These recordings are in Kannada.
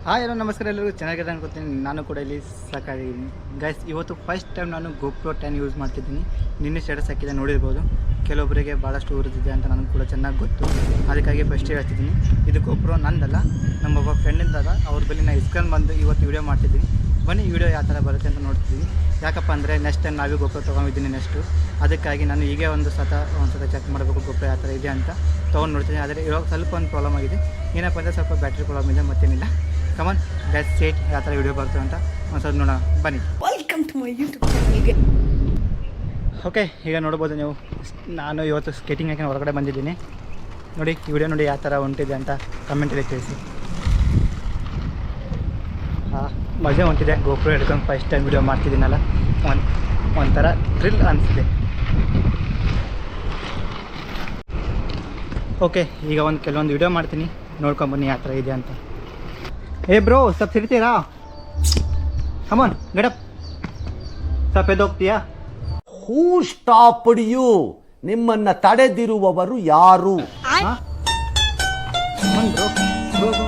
ಹಾಯ್ ಹಲೋ ನಮಸ್ಕಾರ, ಎಲ್ಲರಿಗೂ ಚೆನ್ನಾಗಿದೆ ಅನ್ಕೋತೀನಿ. ನಾನು ಕೂಡ ಇಲ್ಲಿ ಸಾಕಾಗಿದ್ದೀನಿ ಗೈಸ್. ಇವತ್ತು ಫಸ್ಟ್ ಟೈಮ್ ನಾನು GoPro 10 ಯೂಸ್ ಮಾಡ್ತಿದ್ದೀನಿ. ನಿನ್ನೆ ಸ್ಟೇಟಸ್ ಹಾಕಿದೆ ನೋಡಿರ್ಬೋದು. ಕೆಲವೊಬ್ಬರಿಗೆ ಭಾಳಷ್ಟು ಊರಿದೆ ಅಂತ ನನಗೆ ಕೂಡ ಚೆನ್ನಾಗಿ ಗೊತ್ತು, ಅದಕ್ಕಾಗಿ ಫಸ್ಟೇ ಹೇಳ್ತಿದ್ದೀನಿ. ಇದು GoPro ನಂದಲ್ಲ, ನಮ್ಮೊಬ್ಬ ಫ್ರೆಂಡಿಂದಲ್ಲ. ಅವ್ರ ಬಳಿ ನಾನು ಇಸ್ಕೊಂಡು ಬಂದು ಇವತ್ತು ವೀಡಿಯೋ ಮಾಡ್ತಿದ್ದೀನಿ. ಬನ್ನಿ ವೀಡಿಯೋ ಯಾವ ಥರ ಬರುತ್ತೆ ಅಂತ ನೋಡ್ತಿದ್ದೀನಿ. ಯಾಕಪ್ಪ ಅಂದರೆ ನೆಕ್ಸ್ಟ್ ಟೈಮ್ ನಾವೇ GoPro ತೊಗೊಂಡಿದ್ದೀನಿ ನೆಕ್ಸ್ಟು. ಅದಕ್ಕಾಗಿ ನಾನು ಹೀಗೆ ಒಂದು ಸತ ಚೆಕ್ ಮಾಡಬೇಕು GoPro ಯಾವ ಥರ ಇದೆ ಅಂತ ತೊಗೊಂಡು ನೋಡ್ತೀನಿ. ಆದರೆ ಇವಾಗ ಸ್ವಲ್ಪ ಒಂದು ಪ್ರಾಬ್ಲಮ್ ಆಗಿದೆ. ಏನಪ್ಪ ಅಂದರೆ ಸ್ವಲ್ಪ ಬ್ಯಾಟ್ರಿ ಪ್ರಾಬ್ಲಮ್ ಇದೆ, ಮತ್ತೇನಿಲ್ಲ. ಕಮಾನ್ ದ್ಯಾಟ್ಸ್ ಸೇಟ್ ಯಾವ ಥರ ವೀಡಿಯೋ ಬರ್ತದೆ ಅಂತ ಒಂದು ಸ್ವಲ್ಪ ನೋಡೋಣ ಬನ್ನಿ. ವೆಲ್ಕಮ್ ಟು ಮೈ ಯೂಟ್ಯೂಬ್ ಚಾನಲ್ಗೆ. ಓಕೆ, ಈಗ ನೋಡ್ಬೋದು ನೀವು, ನಾನು ಇವತ್ತು ಸ್ಕೇಟಿಂಗ್ ಹಾಕಿ ಹೊರಗಡೆ ಬಂದಿದ್ದೀನಿ. ನೋಡಿ ಈ ವಿಡಿಯೋ ನೋಡಿ ಯಾವ ಥರ ಹೊಂಟಿದೆ ಅಂತ ಕಮೆಂಟಲ್ಲಿ ತಿಳಿಸಿ. ಮಜಾ ಹೊಂಟಿದೆ. GoPro ಹಿಡ್ಕೊಂಡು ಫಸ್ಟ್ ಟೈಮ್ ವೀಡಿಯೋ ಮಾಡ್ತಿದ್ದೀನಲ್ಲ, ಒಂಥರ ಥ್ರಿಲ್ ಅನಿಸಿದೆ. ಓಕೆ, ಈಗ ಕೆಲವೊಂದು ವೀಡಿಯೋ ಮಾಡ್ತೀನಿ, ನೋಡ್ಕೊಂಬನ್ನಿ ಯಾವ ಥರ ಇದೆ ಅಂತ. ಏ ಬ್ರೋ, ಸ್ವಲ್ಪ ಸಿಡ್ತೀರಾ? ಕಮಾನ್ ಗೆಟಪ್. ಸ್ವಲ್ಪ ಎದ್ದೋಗ್ತೀಯಾ? ಹೂ ಸ್ಟಾಪ್ಡ್ ಯು? ನಿಮ್ಮನ್ನ ತಡೆದಿರುವವರು ಯಾರು? Come on bro, bro bro bro.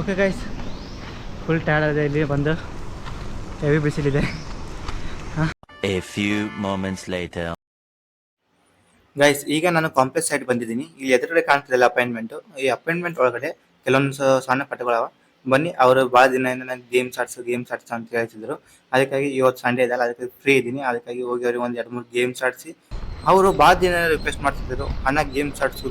Okay guys, full tired ಆಗಿದೆ. ಇಲ್ಲಿ ಬಂದು ಹೆವಿ ಬಿಸಿಲಿದೆ. A few moments later. Guys, ಈಗ ನಾನು ಕಾಂಪ್ಲೆಕ್ಸ್ ಸೈಡ್ ಬಂದಿದ್ದೀನಿ. ಇಲ್ಲಿ ಎದುರುಗಡೆ ಕಾಣ್ತಿಲ್ಲ ಅಪಾಯಿಂಟ್ಮೆಂಟು. ಈ ಅಪಾಯಿಂಟ್ಮೆಂಟ್ ಒಳಗಡೆ ಕೆಲವೊಂದು ಸಣ್ಣ ಪಟ್ಟಗಳವ. ಬನ್ನಿ, ಅವರು ಭಾಳ ದಿನದಿಂದ ನನಗೆ ಗೇಮ್ಸ್ ಆಡ್ಸು ಅಂತ ಹೇಳ್ತಿದ್ರು. ಅದಕ್ಕಾಗಿ ಇವತ್ತು ಸಂಡೇ ಇದಲ್ಲ, ಅದಕ್ಕೆ ಫ್ರೀ ಇದ್ದೀನಿ. ಅದಕ್ಕಾಗಿ ಹೋಗಿ ಅವ್ರಿಗೆ ಒಂದು 2-3 ಗೇಮ್ಸ್ ಆಡಿಸಿ. ಅವರು ಭಾಳ ದಿನ ರಿಕ್ವೆಸ್ಟ್ ಮಾಡ್ತಿದ್ರು, ಅಣ್ಣ ಗೇಮ್ಸ್ ಆಡಿಸು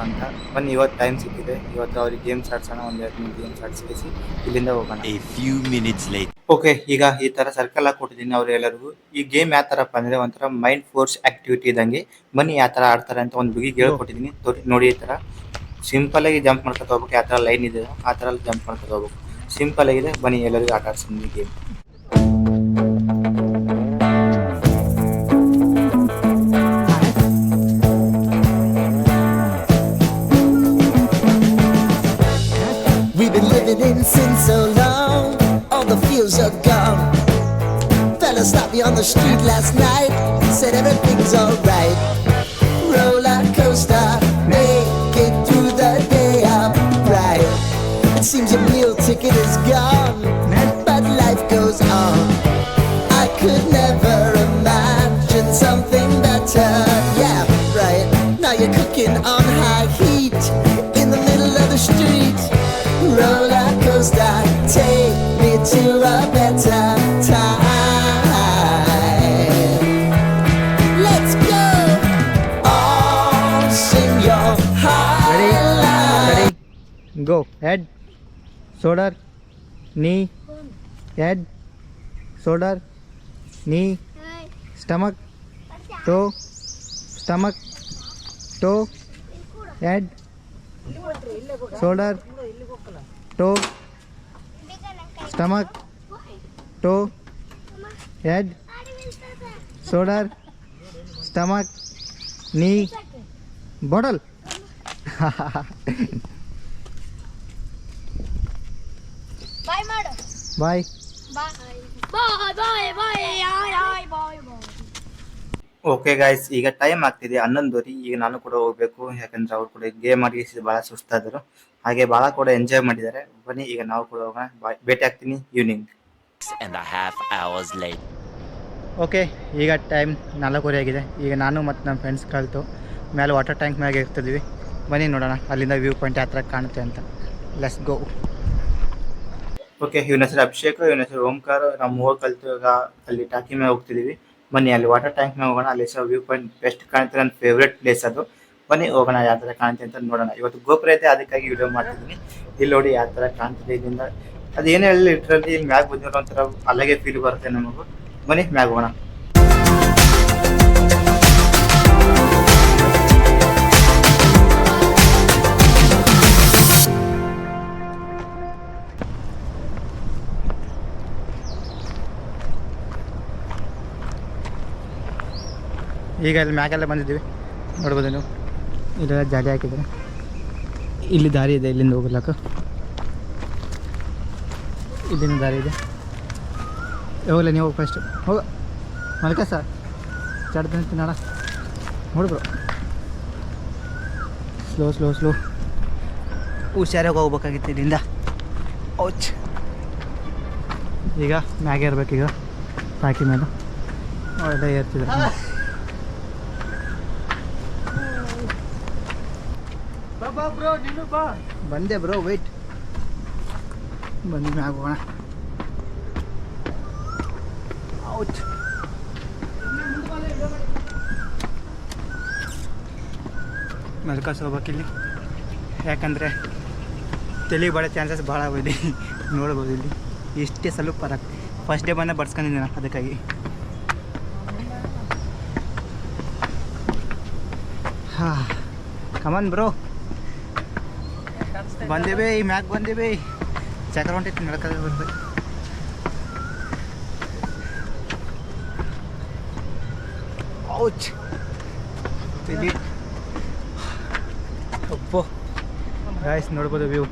ಅಂತ. ಬನ್ನಿ, ಇವತ್ತು ಟೈಮ್ ಸಿಕ್ಕಿದೆ. ಇವತ್ತು ಅವ್ರಿಗೆ ಗೇಮ್ಸ್ ಆಡ್ಸೋಣ, ಒಂದು 2-3 ಗೇಮ್ಸ್ ಆಡಿಸಿ ಇಲ್ಲಿಂದ ಹೋಗೋಣ. A few minutes later. Okay, ಈಗ ಈ ಥರ ಸರ್ಕಲ್ ಹಾಕಿ ಕೊಟ್ಟಿದ್ದೀನಿ ಅವ್ರು ಎಲ್ಲರಿಗೂ. ಈ ಗೇಮ್ ಯಾವ ಥರಪ್ಪ ಅಂದರೆ ಒಂಥರ ಮೈಂಡ್ ಫೋರ್ಸ್ ಆ್ಯಕ್ಟಿವಿಟಿ ಇದ್ದಂಗೆ. ಬನ್ನಿ ಯಾವ ಥರ ಆಡ್ತಾರೆ ಅಂತ ಒಂದು ಬಿಗಿ ಹೇಳ್ಕೊಟ್ಟಿದ್ದೀನಿ. ನೋಡಿ, ಈ ಥರ ಸಿಂಪಲಾಗಿ ಜಂಪ್ ಮಾಡ್ಕೊತ ಹೋಗ್ಬೇಕು. ಯಾವ ಥರ ಲೈನ್ ಇದೆ ಆ ಥರ ಜಂಪ್ ಮಾಡ್ಕೊತ ಹೋಗ್ಬೇಕು. ಸಿಂಪಲ್ ಆಗಿದೆ. ಬನ್ನಿ ಎಲ್ಲರಿಗೂ ಆಟ ಆಡ್ಸೋಣ ಈ game. We've been living in sin so long, all the feels are gone. Fella stopped me on the street last night, said everything's alright. Roller coaster, make it through the day upright. It seems a meal ticket is gone, but life goes on. I could never imagine something better. Yeah, right. Now you're cooking on high heat in the middle of the street. Roller coaster, take me to a better time. Let's go. All sing your high line. Ready? Go. Head, shoulder, knee, head, shoulder, knee, stomach, toe, head, shoulder, toe, stomach, toe, head, shoulder, stomach, knee, bottle. ಬಾಯ್ ಮಾಡು. ಬಾಯ್. ಬಾಯ್ ಬಾಯ್ ಬಾಯ್ ಬಾಯ್ ಬಾಯ್ ಬಾಯ್ ಬಾಯ್. ಓಕೆ ಗಾಯ್ಸ್, ಈಗ ಟೈಮ್ ಆಗ್ತಿದೆ 11:00. ಈಗ ನಾನು ಕೂಡ ಹೋಗ್ಬೇಕು, ಯಾಕಂದ್ರೆ ಅವ್ರು ಕೂಡ ಗೇಮ್ ಆಡಿ ಭಾಳ ಸುಸ್ತಾದರು, ಹಾಗೆ ಭಾಳ ಕೂಡ ಎಂಜಾಯ್ ಮಾಡಿದ್ದಾರೆ. ಬನ್ನಿ ಈಗ ನಾವು ಕೂಡ ಹೋಗೋಣ. ಭೇಟಿ ಆಗ್ತೀನಿ ಈವ್ನಿಂಗ್. 6.5 hours later. ಓಕೆ, ಈಗ ಟೈಮ್ 4:30 ಆಗಿದೆ. ಈಗ ನಾನು ಮತ್ತು ನಮ್ಮ ಫ್ರೆಂಡ್ಸ್ ಕಲಿತು ಮೇಲೆ ವಾಟರ್ ಟ್ಯಾಂಕ್ ಮ್ಯಾಗೆ ಇರ್ತಿದ್ವಿ. ಬನ್ನಿ ನೋಡೋಣ ಅಲ್ಲಿಂದ ವ್ಯೂ ಪಾಯಿಂಟ್ ಯಾವ ಥರ ಕಾಣುತ್ತೆ ಅಂತ. Let's go. ಓಕೆ, ಇವನ ಹೆಸರು ಅಭಿಷೇಕ್, ಇವನ ಹೆಸರು ಓಂಕಾರ. ನಾವು ಮೂವರು ಕಲಿತು ಈಗ ಅಲ್ಲಿ ಟಾಕಿ ಮೇಲೆ ಹೋಗ್ತಿದ್ದೀವಿ. ಬನ್ನಿ ಅಲ್ಲಿ ವಾಟರ್ ಟ್ಯಾಂಕ್ ಮೇಲೆ ಹೋಗೋಣ. ಅಲ್ಲಿ ಸಹ ವ್ಯೂ ಪಾಯಿಂಟ್ ಬೆಸ್ಟ್ ಕಾಣುತ್ತೆ. ನನ್ನ ಫೇವ್ರೇಟ್ ಪ್ಲೇಸ್ ಅದು. ಬನ್ನಿ ಹೋಗೋಣ, ಯಾವ ಥರ ಕಾಣುತ್ತೆ ಅಂತ ನೋಡೋಣ. ಇವತ್ತು ಗೋಪುರ ಐತೆ, ಅದಕ್ಕಾಗಿ ವಿಡಿಯೋ ಮಾಡ್ತಿದ್ದೀನಿ. ಇಲ್ಲಿ ನೋಡಿ ಯಾವ ಥರ ಕಾಣ್ತಿದೆ ಇಲ್ಲಿಂದ. ಅದು ಏನೇ ಹೇಳಿ ಲಿಟ್ರಲ್ಲಿ ಇಲ್ಲಿ ಮ್ಯಾಗ್ ಬಂದಿರೋ ಒಂಥರ ಅಲ್ಲಗೆ ಫೀಲ್ ಬರುತ್ತೆ ನಮಗೂ. ಬನ್ನಿ ಮ್ಯಾಗ್ ಹೋಗೋಣ. ಈಗ ಇಲ್ಲಿ ಮ್ಯಾಗೆಲ್ಲ ಬಂದಿದ್ದೀವಿ, ನೋಡ್ಬೋದು ನೀವು. ಇಲ್ಲೆಲ್ಲ ಜಾಲಿ ಹಾಕಿದ್ದಾರೆ. ಇಲ್ಲಿ ದಾರಿ ಇದೆ, ಇಲ್ಲಿಂದ ಹೋಗ್ಲಕ್ಕ ಇಲ್ಲಿಂದ ದಾರಿ ಇದೆ. ಹೋಗಲ್ಲ ನೀವು ಫಸ್ಟ್ ಹೋಗ ಮಲ್ಕ ಸರ್ ಚಡ್ದಂತ ನಾಡ ನೋಡ್ಬ್ರು. ಸ್ಲೋ ಸ್ಲೋ ಸ್ಲೋ ಹುಷಾರಾಗಿ ಹೋಗ್ಬೇಕಾಗಿತ್ತು ಇಲ್ಲಿಂದ. ಔಚ್. ಈಗ ಮ್ಯಾಗೆ ಇರ್ಬೇಕೀಗ ಟಾಕಿ ಮೇಲೆ ಒಳ್ಳೆ ಏರ್ತಿದೆ. ಬ್ರೋ ನೀನು ಬಾ. ಬಂದೆ ಬ್ರೋ, ವೆಯ್ಟ್. ಬಂದು ಮ್ಯಾಗ ಹೋಗೋಣ. ಔಟ್. ಮೆಲ್ಕಾಸ್ ಹೋಗ್ಬೇಕಿಲ್ಲಿ, ಯಾಕಂದರೆ ತಲೆಗೆ ಬಡೋ ಚಾನ್ಸಸ್ ಭಾಳ ಇದೆ. ನೋಡ್ಬೋದು ಇಲ್ಲಿ ಇಷ್ಟೇ ಸ್ವಲ್ಪ ಪರಕ್. ಫಸ್ಟ್ ಡೇ ಬಂದ ಬಡ್ಸ್ಕೊಂಡಿದ್ದೀನಿ ಅದಕ್ಕಾಗಿ. ಹಾಂ, ಕಮನ್ ಬ್ರೋ. ಬಂದೇವೆ, ಈ ಮ್ಯಾಗ್ ಬಂದೇವೆ. ಚಕ್ರ ಹೊಂಟೈತಿ ನಡ್ಕೋದು ಬರ್ಬೇಕು. ಔಚ್. ಅಪ್ಪೋ ಗಾಯ್ಸ್, ನೋಡ್ಬೋದು ವ್ಯೂ.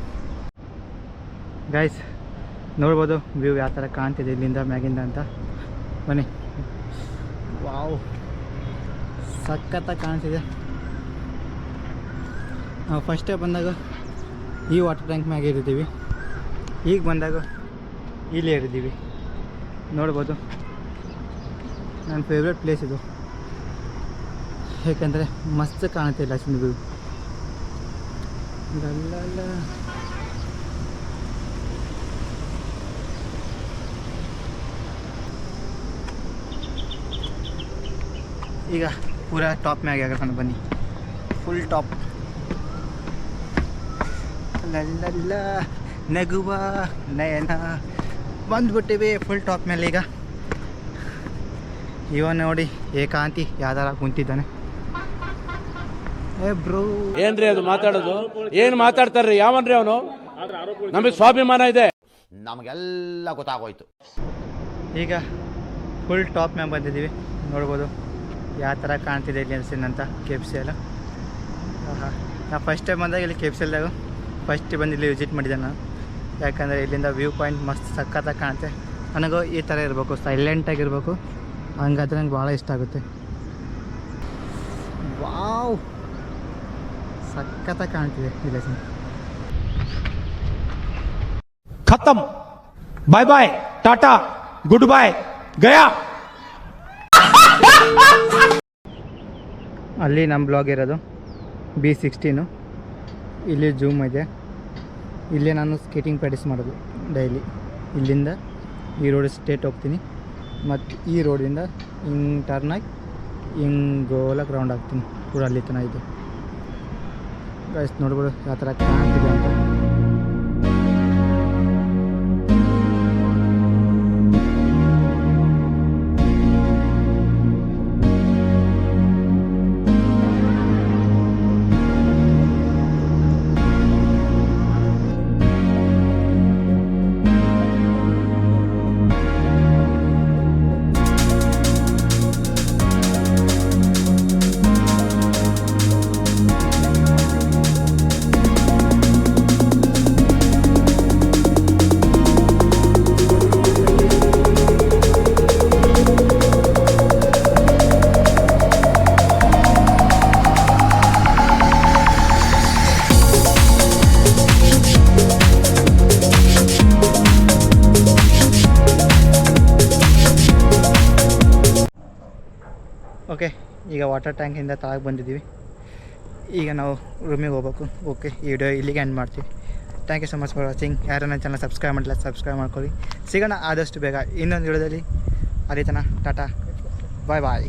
ಗಾಯ್ಸ್ ನೋಡ್ಬೋದು ವ್ಯೂ ಯಾವ ಥರ ಕಾಣ್ತಿದೆ ಇಲ್ಲಿಂದ ಮ್ಯಾಗಿಂದ ಅಂತ. ಬನ್ನಿ. ವಾವ್, ಸಖತ್ತಾಗಿ ಕಾಣ್ತಿದೆ. ನಾವು ಫಸ್ಟೇ ಬಂದಾಗ ಈ ವಾಟರ್ ಟ್ಯಾಂಕ್ ಮ್ಯಾಗೆ ಇರಿದ್ದೀವಿ, ಈಗ ಬಂದಾಗ ಇಲ್ಲಿ ಇರಿದ್ದೀವಿ. ನೋಡ್ಬೋದು, ನನ್ನ ಫೇವ್ರೇಟ್ ಪ್ಲೇಸ್ ಇದು, ಏಕೆಂದರೆ ಮಸ್ತ್ ಕಾಣುತ್ತೆ ಇಲ್ಲ ವ್ಯೂ. ಈಗ ಪೂರಾ ಟಾಪ್ ಮ್ಯಾಗೆ ಆಗೋಣ. ಬನ್ನಿ, ಫುಲ್ ಟಾಪ್. ಲಲ್ಲ ನಗುವ ನಯನ ಬಂದ್ಬಿಟ್ಟಿವಿ ಫುಲ್ ಟಾಪ್ ಮೇಲೆ. ಈಗ ಇವ ನೋಡಿ ಏಕಾಂತಿ ಯಾವ್ದಾರ ಕುಂತಿದ್ದಾನೆ. ಏ ಬ್ರೋ, ಏನ್ರಿ ಅದು ಮಾತಾಡೋದು? ಏನ್ ಮಾತಾಡ್ತಾರ್ರಿ? ಯಾವನ್ರಿ ಅವನು? ನಮಗೆ ಸ್ವಾಭಿಮಾನ ಇದೆ. ನಮಗೆಲ್ಲ ಗೊತ್ತಾಗೋಯ್ತು. ಈಗ ಫುಲ್ ಟಾಪ್ ಮ್ಯಾಗ ಬಂದಿದ್ದೀವಿ. ನೋಡ್ಬೋದು ಯಾವ ಥರ ಕಾಣ್ತಿದೆ ಇಲ್ಲಿ ಅನ್ಸಿನ ಅಂತ KFC ಎಲ್ಲ. ನಾ ಫಸ್ಟ್ ಟೈಮ್ ಬಂದಾಗ ಇಲ್ಲಿ KFC ಎಲ್ಲಾಗ ಫಸ್ಟ್ ಬಂದು ಇಲ್ಲಿ ವಿಸಿಟ್ ಮಾಡಿದ್ದೆ ನಾನು, ಯಾಕಂದರೆ ಇಲ್ಲಿಂದ ವ್ಯೂ ಪಾಯಿಂಟ್ ಮಸ್ತ್ ಸಖತ್ತಾಗಿ ಕಾಣುತ್ತೆ. ನನಗೂ ಈ ಥರ ಇರಬೇಕು, ಸೈಲೆಂಟಾಗಿರ್ಬೇಕು, ಹಂಗಾದ್ರೆ ನಂಗೆ ಭಾಳ ಇಷ್ಟ ಆಗುತ್ತೆ. ವಾವ್, ಸಖತ್ತಾಗಿ ಕಾಣ್ತಿದೆ ಇಲ್ಲಿ. ಖತಮ್, ಬಾಯ್ ಬಾಯ್, ಟಾಟಾ, ಗುಡ್ ಬಾಯ್, ಗಯಾ. ಅಲ್ಲಿ ನಮ್ಮ ಬ್ಲಾಗ್ ಇರೋದು B16. ಇಲ್ಲಿ ಜೂಮ್ ಇದೆ. ಇಲ್ಲೇ ನಾನು ಸ್ಕೇಟಿಂಗ್ ಪ್ರಾಕ್ಟೀಸ್ ಮಾಡೋದು ಡೈಲಿ. ಇಲ್ಲಿಂದ ಈ ರೋಡ್ ಸ್ಟೇಟ್ ಹೋಗ್ತೀನಿ, ಮತ್ತು ಈ ರೋಡಿಂದ ಹಿಂಗೆ ಟರ್ನಾಗಿ ಹಿಂಗೆ ಗೋಲಕ್ಕೆ ರೌಂಡ್ ಆಗ್ತೀನಿ ಪೂರ ಅಲ್ಲಿ ತನಕ ಇದೆ. ಗೈಸ್ ನೋಡ್ಬೋದು ಯಾವ ಥರ ಕಾಣ್ತಿದೆ ಅಂತ. ಓಕೆ, ಈಗ ವಾಟರ್ ಟ್ಯಾಂಕಿಂದ ತಾಳಗೆ ಬಂದಿದ್ದೀವಿ. ಈಗ ನಾವು ರೂಮಿಗೆ ಹೋಗ್ಬೇಕು. ಓಕೆ, ಈ ವಿಡಿಯೋ ಇಲ್ಲಿಗೆ ಎಂಡ್ ಮಾಡ್ತೀವಿ. Thank you so much for watching. ಯಾರು ನನ್ನ ಚಾನಲ್ ಸಬ್ಸ್ಕ್ರೈಬ್ ಮಾಡಿಲ್ಲ ಸಬ್ಸ್ಕ್ರೈಬ್ ಮಾಡ್ಕೊಳ್ಳಿ. ಸಿಗೋಣ ಆದಷ್ಟು ಬೇಗ ಇನ್ನೊಂದು ವಿಡಿಯೋದಲ್ಲಿ. ಅದೇ ತನಕ ಟಾಟಾ, ಬಾಯ್ ಬಾಯ್.